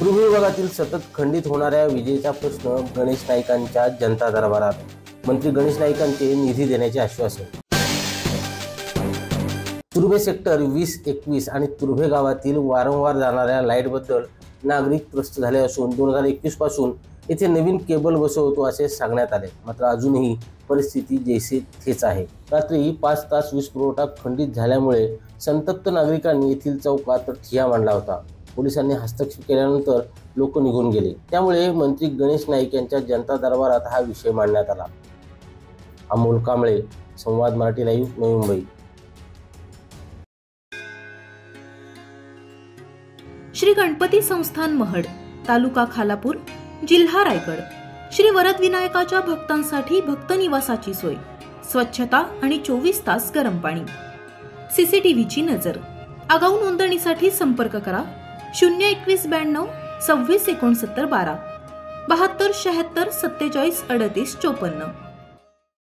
पूर्व विभागातील सतत खंडित होणाऱ्या विजेचा प्रश्न गणेश नाईकांच्या जनता दरबारात. मंत्री गणेश नाईकांचे निधी देण्याचे आश्वासन. तुर्भे सेक्टर 20-21 आणि तुर्भे गावातील वारंवार जाणाऱ्या लाईटबद्दल नागरिक त्रस्त झाले असून 2021 पासून येथे नवीन केबल बसवतो असे सांगण्यात आले. मात्र अजूनही परिस्थिती जैसे थेच आहे. रात्री 5 तास वीज पुरवठा खंडित झाल्यामुळे संतप्त नागरिकांनी येथील चौकात ठिय्या मांडला होता. पोलिसांनी हस्तक्षेप केल्यानंतर लोक निघून गेले. त्यामुळे मंत्री गणेश नाईक यांच्या जनता दरबारात हा विषय मांडण्यात आला. अमोल कांबळे, संवाद मराठी लाईव्ह, नवी मुंबई. श्री गणपती संस्थान महड, तालुका खालापूर, जिल्हा रायगड. श्री वरद विनायकाच्या भक्तांसाठी भक्त निवासाची सोय, स्वच्छता आणि 24 तास गरम पाणी. सीसीटीव्हीची नजर. आगाऊ नोंदणीसाठी संपर्क करा 02192 26 69 12 72 76 47 38 54.